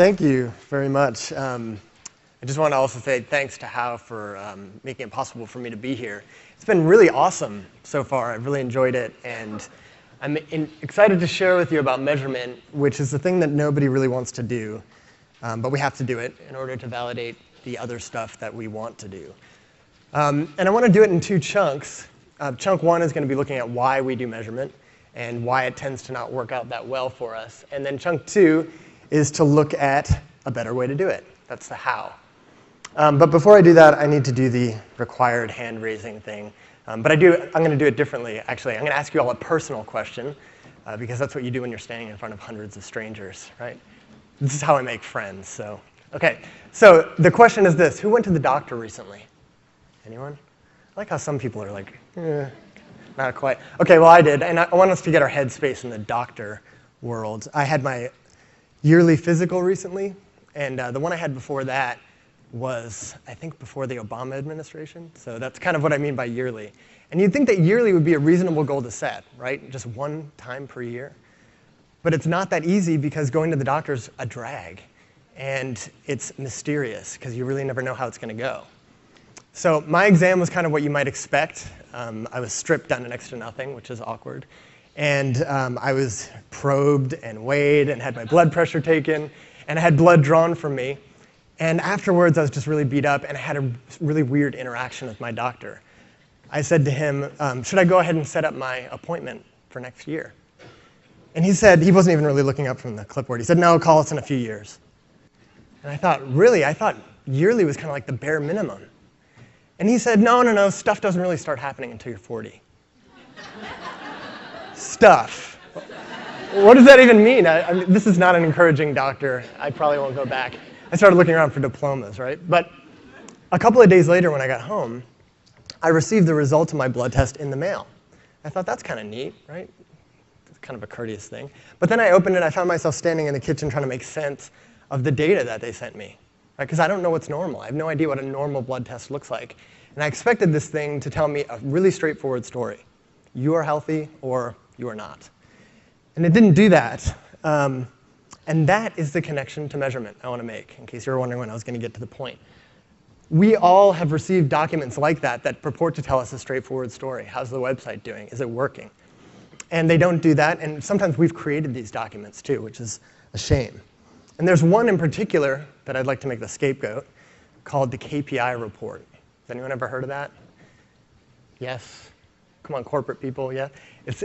Thank you very much. I just want to also say thanks to Hao for making it possible for me to be here. It's been really awesome so far. I've really enjoyed it, and I'm excited to share with you about measurement, which is the thing that nobody really wants to do, but we have to do it in order to validate the other stuff that we want to do. And I want to do it in two chunks. Chunk one is going to be looking at why we do measurement and why it tends to not work out that well for us. And then chunk two is to look at a better way to do it. That's the how. But before I do that, I need to do the required hand-raising thing. But I'm going to do it differently, actually. I'm going to ask you all a personal question, because that's what you do when you're standing in front of hundreds of strangers, right? This is how I make friends. So, OK. So the question is this. Who went to the doctor recently? Anyone? I like how some people are like, not quite. OK, well, I did. And I want us to get our headspace in the doctor world. I had my yearly physical recently. And the one I had before that was, I think, before the Obama administration. So that's kind of what I mean by yearly. And you'd think that yearly would be a reasonable goal to set, right? Just one time per year. But it's not that easy because going to the doctor's a drag. And it's mysterious because you really never know how it's going to go. So my exam was kind of what you might expect. I was stripped down to next to nothing, which is awkward. And I was probed and weighed and had my blood pressure taken. And I had blood drawn from me. And afterwards, I was just really beat up, and I had a really weird interaction with my doctor. I said to him, should I go ahead and set up my appointment for next year? And he said, he wasn't even really looking up from the clipboard. He said, no, call us in a few years. And I thought, really? I thought yearly was kind of like the bare minimum. And he said, no, stuff doesn't really start happening until you're 40. Stuff. What does that even mean? I mean, this is not an encouraging doctor. I probably won't go back. I started looking around for diplomas, right? But a couple of days later when I got home, I received the results of my blood test in the mail. I thought, that's kind of neat, right? It's kind of a courteous thing. But then I opened it, I found myself standing in the kitchen trying to make sense of the data that they sent me, right? Because I don't know what's normal. I have no idea what a normal blood test looks like. And I expected this thing to tell me a really straightforward story. You are healthy or you are not. And it didn't do that. And that is the connection to measurement I want to make, in case you were wondering when I was going to get to the point. We all have received documents like that that purport to tell us a straightforward story. How's the website doing? Is it working? And they don't do that. And sometimes we've created these documents, too, which is a shame. And there's one in particular that I'd like to make the scapegoat called the KPI report. Has anyone ever heard of that? Yes? Come on, corporate people, yeah? It's